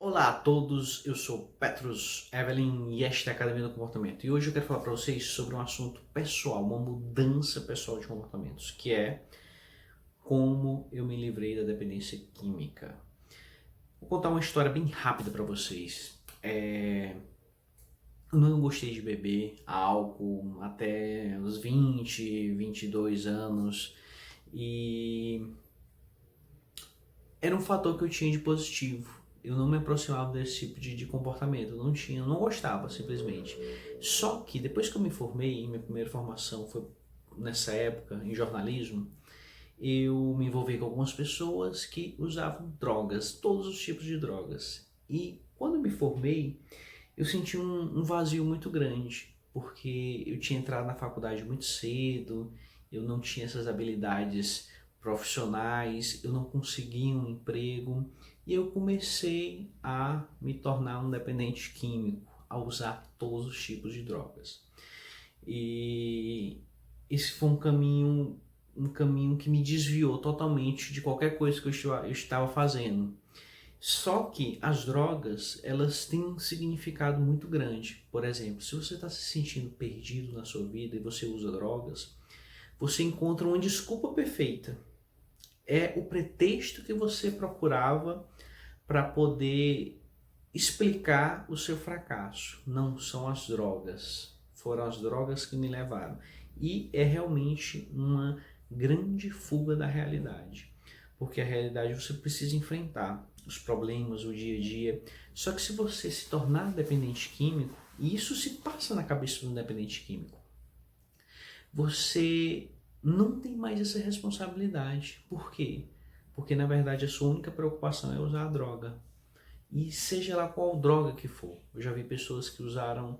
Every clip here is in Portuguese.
Olá a todos, eu sou Petrus Evelyn e esta é a Academia do Comportamento. E hoje eu quero falar para vocês sobre um assunto pessoal, uma mudança pessoal de comportamentos, que é como eu me livrei da dependência química. Vou contar uma história bem rápida para vocês. Eu não gostei de beber álcool até os 20, 22 anos e era um fator que eu tinha de positivo. Eu não me aproximava desse tipo de comportamento, eu não gostava simplesmente. Só que depois que eu me formei, minha primeira formação foi nessa época em jornalismo, eu me envolvi com algumas pessoas que usavam drogas, todos os tipos de drogas. E quando eu me formei, eu senti um vazio muito grande, porque eu tinha entrado na faculdade muito cedo, eu não tinha essas habilidades profissionais, eu não conseguia um emprego e eu comecei a me tornar um dependente químico, a usar todos os tipos de drogas. E esse foi um caminho que me desviou totalmente de qualquer coisa que eu estava fazendo. Só que as drogas, elas têm um significado muito grande. Por exemplo, se você está se sentindo perdido na sua vida e você usa drogas, você encontra uma desculpa perfeita. É o pretexto que você procurava para poder explicar o seu fracasso. Não são as drogas. Foram as drogas que me levaram. E é realmente uma grande fuga da realidade. Porque a realidade você precisa enfrentar os problemas, o dia a dia. Só que se você se tornar dependente químico, e isso se passa na cabeça do dependente químico, você não tem mais essa responsabilidade. Por quê? Porque na verdade a sua única preocupação é usar a droga. E seja lá qual droga que for. Eu já vi pessoas que usaram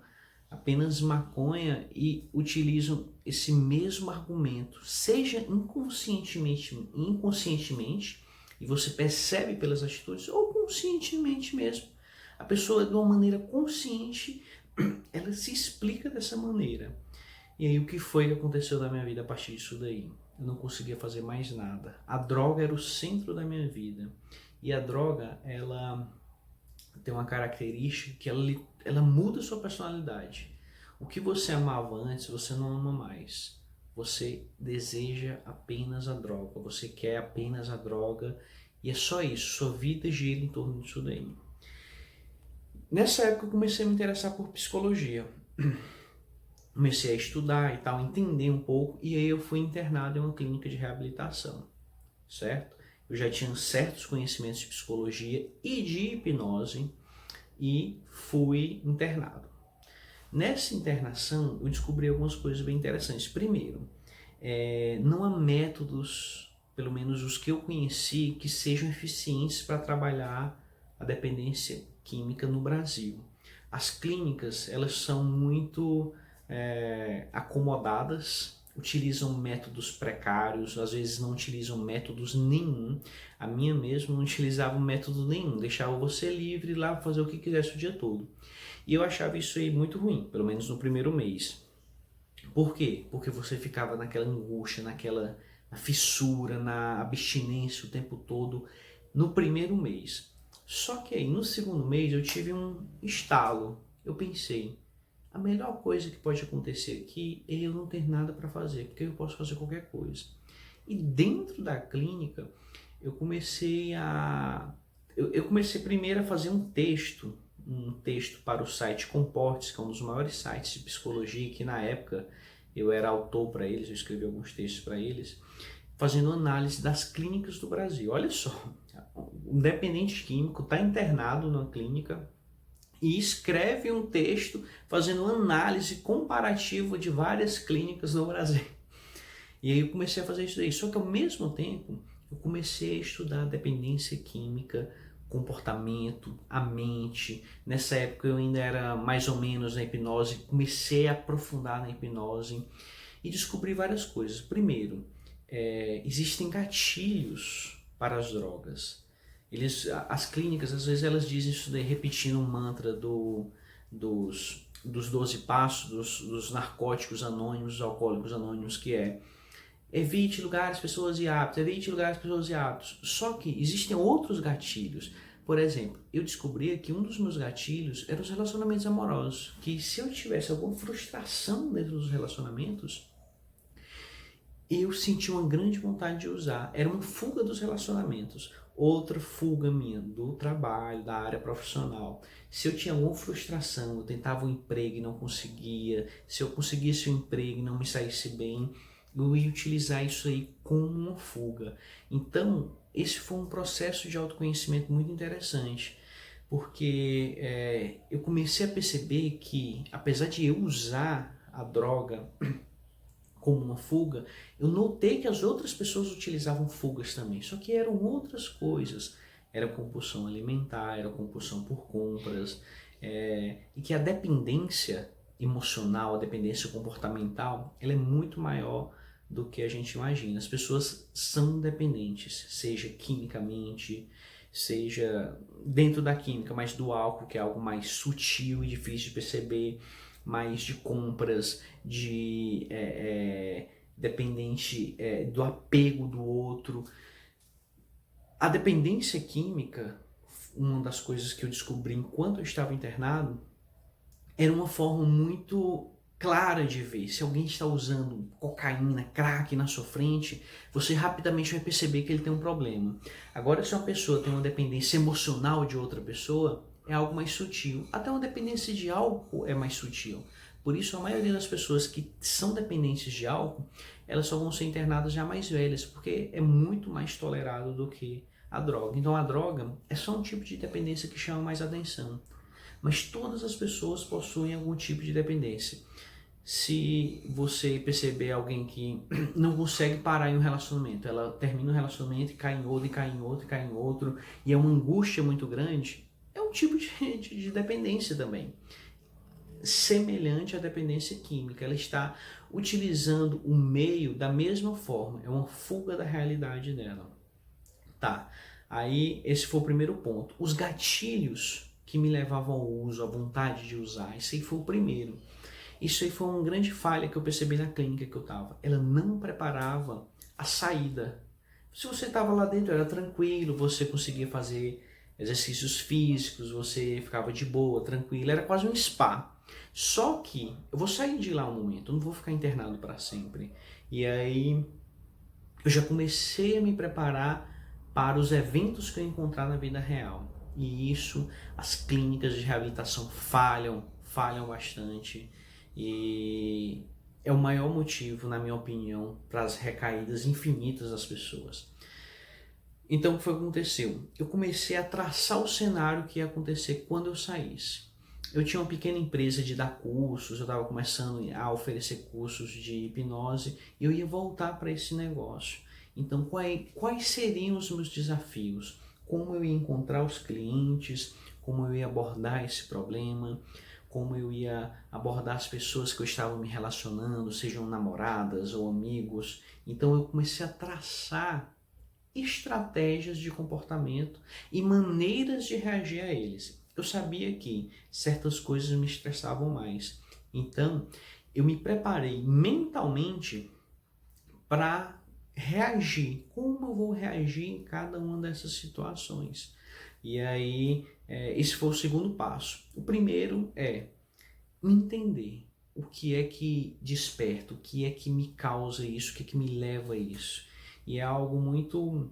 apenas maconha e utilizam esse mesmo argumento, seja inconscientemente, e você percebe pelas atitudes, ou conscientemente mesmo. A pessoa, de uma maneira consciente, ela se explica dessa maneira. E aí o que foi que aconteceu na minha vida a partir disso daí? Eu não conseguia fazer mais nada. A droga era o centro da minha vida. E a droga, ela tem uma característica que ela muda a sua personalidade. O que você amava antes, você não ama mais. Você deseja apenas a droga, você quer apenas a droga e é só isso, sua vida gira em torno disso daí. Nessa época eu comecei a me interessar por psicologia. Comecei a estudar e tal, entender um pouco e aí eu fui internado em uma clínica de reabilitação, certo? Eu já tinha certos conhecimentos de psicologia e de hipnose e fui internado. Nessa internação eu descobri algumas coisas bem interessantes. Primeiro, não há métodos, pelo menos os que eu conheci, que sejam eficientes para trabalhar a dependência química no Brasil. As clínicas, elas são muito acomodadas, utilizam métodos precários, às vezes não utilizam métodos nenhum. A minha mesmo não utilizava método nenhum, deixava você livre lá fazer o que quisesse o dia todo. E eu achava isso aí muito ruim, pelo menos no primeiro mês. Por quê? Porque você ficava naquela angústia, na fissura, na abstinência o tempo todo no primeiro mês. Só que aí no segundo mês eu tive um estalo. Eu pensei, a melhor coisa que pode acontecer aqui é eu não ter nada para fazer, porque eu posso fazer qualquer coisa. E dentro da clínica, eu comecei primeiro a fazer um texto para o site Comportes, que é um dos maiores sites de psicologia, que na época eu era autor para eles, eu escrevi alguns textos para eles, fazendo análise das clínicas do Brasil. Olha só, um dependente químico está internado na clínica, e escreve um texto fazendo uma análise comparativa de várias clínicas no Brasil. E aí eu comecei a fazer isso daí. Só que ao mesmo tempo eu comecei a estudar dependência química, comportamento, a mente. Nessa época eu ainda era mais ou menos na hipnose, comecei a aprofundar na hipnose e descobri várias coisas. Primeiro, existem gatilhos para as drogas. As clínicas, às vezes, elas dizem isso daí, repetindo um mantra dos 12 passos, dos narcóticos anônimos, dos alcoólicos anônimos, que é evite lugares, pessoas e hábitos, evite lugares, pessoas e hábitos. Só que existem outros gatilhos. Por exemplo, eu descobri que um dos meus gatilhos eram os relacionamentos amorosos, que se eu tivesse alguma frustração dentro dos relacionamentos, eu senti uma grande vontade de usar. Era uma fuga dos relacionamentos. Outra fuga minha do trabalho, da área profissional. Se eu tinha alguma frustração, eu tentava um emprego e não conseguia. Se eu conseguisse um emprego e não me saísse bem, eu ia utilizar isso aí como uma fuga. Então, esse foi um processo de autoconhecimento muito interessante. Porque eu comecei a perceber que, apesar de eu usar a droga como uma fuga, eu notei que as outras pessoas utilizavam fugas também, só que eram outras coisas. Era compulsão alimentar, era compulsão por compras, e que a dependência emocional, a dependência comportamental, ela é muito maior do que a gente imagina. As pessoas são dependentes, seja quimicamente, seja dentro da química, mas do álcool, que é algo mais sutil e difícil de perceber, mais de compras, de dependente do apego do outro. A dependência química, uma das coisas que eu descobri enquanto eu estava internado, era uma forma muito clara de ver. Se alguém está usando cocaína, crack na sua frente, você rapidamente vai perceber que ele tem um problema. Agora, se uma pessoa tem uma dependência emocional de outra pessoa, é algo mais sutil. Até uma dependência de álcool é mais sutil. Por isso, a maioria das pessoas que são dependentes de álcool, elas só vão ser internadas já mais velhas, porque é muito mais tolerado do que a droga. Então, a droga é só um tipo de dependência que chama mais atenção. Mas todas as pessoas possuem algum tipo de dependência. Se você perceber alguém que não consegue parar em um relacionamento, ela termina um relacionamento e cai em outro, e cai em outro, e cai em outro, e é uma angústia muito grande, é um tipo de dependência também. Semelhante à dependência química, ela está utilizando o meio da mesma forma, é uma fuga da realidade dela. Tá, aí esse foi o primeiro ponto. Os gatilhos que me levavam ao uso, a vontade de usar, esse aí foi o primeiro. Isso aí foi uma grande falha que eu percebi na clínica que eu estava. Ela não preparava a saída. Se você estava lá dentro, era tranquilo, você conseguia fazer exercícios físicos, você ficava de boa, tranquilo, era quase um spa. Só que eu vou sair de lá um momento, eu não vou ficar internado para sempre. E aí eu já comecei a me preparar para os eventos que eu encontrar na vida real. E isso, as clínicas de reabilitação falham bastante. E é o maior motivo, na minha opinião, para as recaídas infinitas das pessoas. Então, o que foi que aconteceu? Eu comecei a traçar o cenário que ia acontecer quando eu saísse. Eu tinha uma pequena empresa de dar cursos, eu estava começando a oferecer cursos de hipnose e eu ia voltar para esse negócio. Então, quais seriam os meus desafios? Como eu ia encontrar os clientes? Como eu ia abordar esse problema? Como eu ia abordar as pessoas que eu estava me relacionando, sejam namoradas ou amigos? Então, eu comecei a traçar estratégias de comportamento e maneiras de reagir a eles. Eu sabia que certas coisas me estressavam mais. Então, eu me preparei mentalmente para reagir. Como eu vou reagir em cada uma dessas situações? E aí, esse foi o segundo passo. O primeiro é entender o que é que desperta, o que é que me causa isso, o que é que me leva a isso. E é algo muito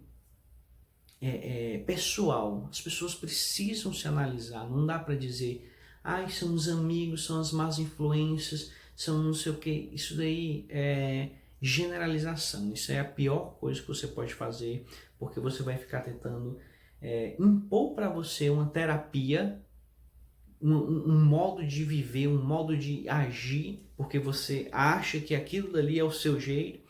pessoal. As pessoas precisam se analisar. Não dá para dizer, são os amigos, são as más influências, são não sei o que. Isso daí é generalização. Isso é a pior coisa que você pode fazer, porque você vai ficar tentando impor para você uma terapia, um modo de viver, um modo de agir, porque você acha que aquilo dali é o seu jeito,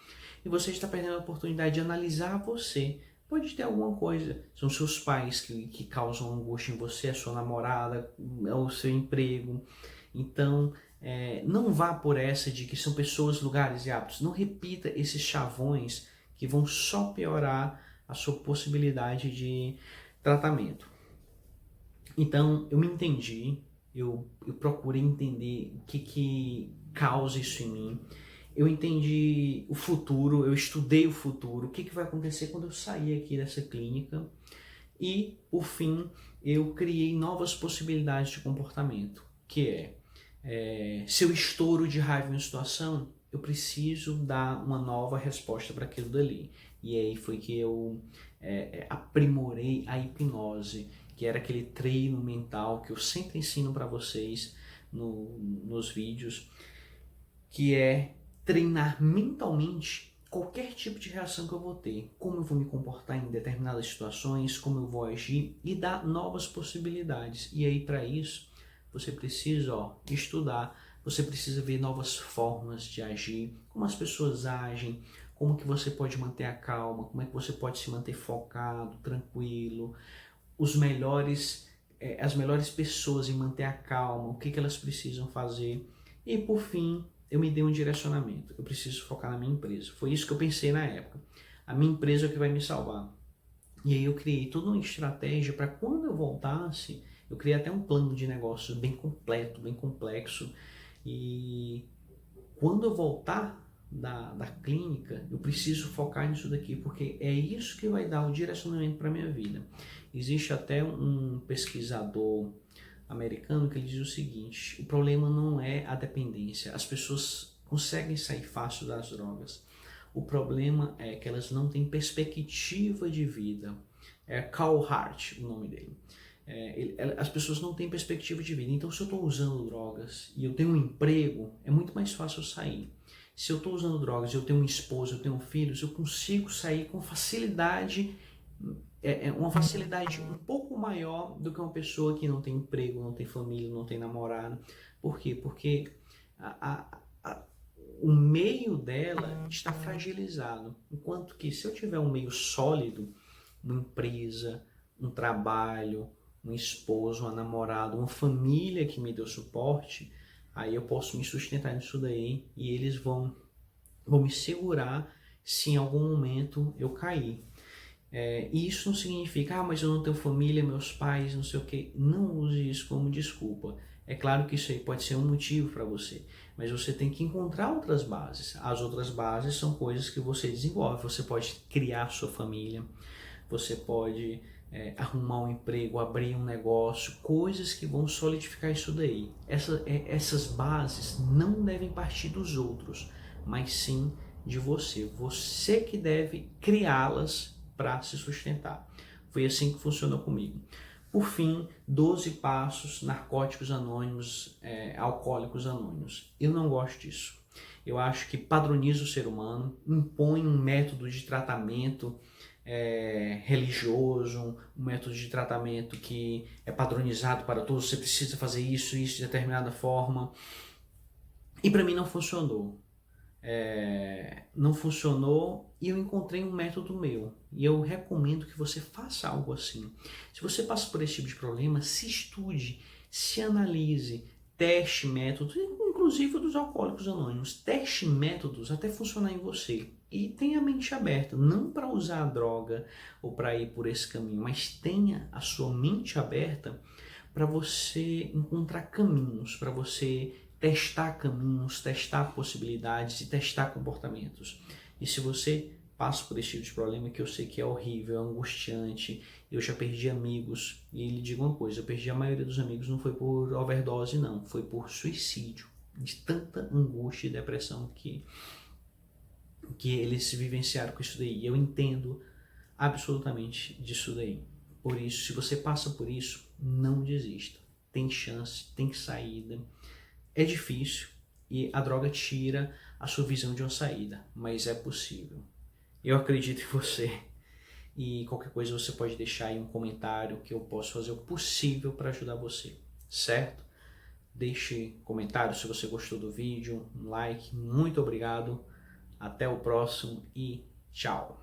e você está perdendo a oportunidade de analisar você. Pode ter alguma coisa, são seus pais que causam angústia em você, a sua namorada, o seu emprego. Então, não vá por essa de que são pessoas, lugares e hábitos. Não repita esses chavões que vão só piorar a sua possibilidade de tratamento. Então, eu me entendi, eu procurei entender o que causa isso em mim. Eu entendi o futuro, eu estudei o futuro, o que vai acontecer quando eu sair aqui dessa clínica. E, por fim, eu criei novas possibilidades de comportamento, que se eu estouro de raiva em uma situação, eu preciso dar uma nova resposta para aquilo dali. E aí foi que eu aprimorei a hipnose, que era aquele treino mental que eu sempre ensino para vocês nos vídeos, que é treinar mentalmente qualquer tipo de reação que eu vou ter, como eu vou me comportar em determinadas situações, como eu vou agir e dar novas possibilidades. E aí para isso você precisa estudar, você precisa ver novas formas de agir, como as pessoas agem, como que você pode manter a calma, como é que você pode se manter focado, tranquilo, as melhores pessoas em manter a calma, o que elas precisam fazer. E por fim, eu me dei um direcionamento. Eu preciso focar na minha empresa. Foi isso que eu pensei na época. A minha empresa é o que vai me salvar. E aí eu criei toda uma estratégia para quando eu voltasse, eu criei até um plano de negócios bem completo, bem complexo. E quando eu voltar da clínica, eu preciso focar nisso daqui, porque é isso que vai dar o direcionamento para a minha vida. Existe até um pesquisador americano que ele diz o seguinte: o problema não é a dependência, as pessoas conseguem sair fácil das drogas, o problema é que elas não têm perspectiva de vida. É Carl Hart o nome dele. As pessoas não têm perspectiva de vida. Então, se eu estou usando drogas e eu tenho um emprego, é muito mais fácil eu sair. Se eu estou usando drogas e eu tenho uma esposa, eu tenho filhos, eu consigo sair com facilidade, uma facilidade um pouco maior do que uma pessoa que não tem emprego, não tem família, não tem namorado. Por quê? Porque o meio dela está fragilizado. Enquanto que se eu tiver um meio sólido, uma empresa, um trabalho, um esposo, uma namorada, uma família que me deu suporte, aí eu posso me sustentar nisso daí e eles vão me segurar se em algum momento eu cair. E isso não significa, mas eu não tenho família, meus pais, não sei o que. Não use isso como desculpa. É claro que isso aí pode ser um motivo para você, mas você tem que encontrar outras bases. As outras bases são coisas que você desenvolve. Você pode criar sua família, você pode arrumar um emprego, abrir um negócio, coisas que vão solidificar isso daí. Essas bases não devem partir dos outros, mas sim de você. Você que deve criá-las para se sustentar. Foi assim que funcionou comigo. Por fim, 12 passos, narcóticos anônimos, alcoólicos anônimos. Eu não gosto disso. Eu acho que padroniza o ser humano, impõe um método de tratamento religioso, um método de tratamento que é padronizado para todos. Você precisa fazer isso de determinada forma. E para mim não funcionou. Não funcionou e eu encontrei um método meu. E eu recomendo que você faça algo assim. Se você passa por esse tipo de problema, se estude, se analise, teste métodos, inclusive dos alcoólicos anônimos. Teste métodos até funcionar em você. E tenha a mente aberta, não para usar a droga ou para ir por esse caminho, mas tenha a sua mente aberta para você encontrar caminhos, para você testar caminhos, testar possibilidades e testar comportamentos. E se você passa por esse tipo de problema, que eu sei que é horrível, é angustiante, eu já perdi amigos, e lhe digo uma coisa, eu perdi a maioria dos amigos não foi por overdose não, foi por suicídio, de tanta angústia e depressão que eles vivenciaram com isso daí. Eu entendo absolutamente disso daí. Por isso, se você passa por isso, não desista. Tem chance, tem saída. É difícil e a droga tira a sua visão de uma saída, mas é possível. Eu acredito em você e qualquer coisa você pode deixar aí um comentário que eu posso fazer o possível para ajudar você, certo? Deixe comentário se você gostou do vídeo, um like, muito obrigado, até o próximo e tchau!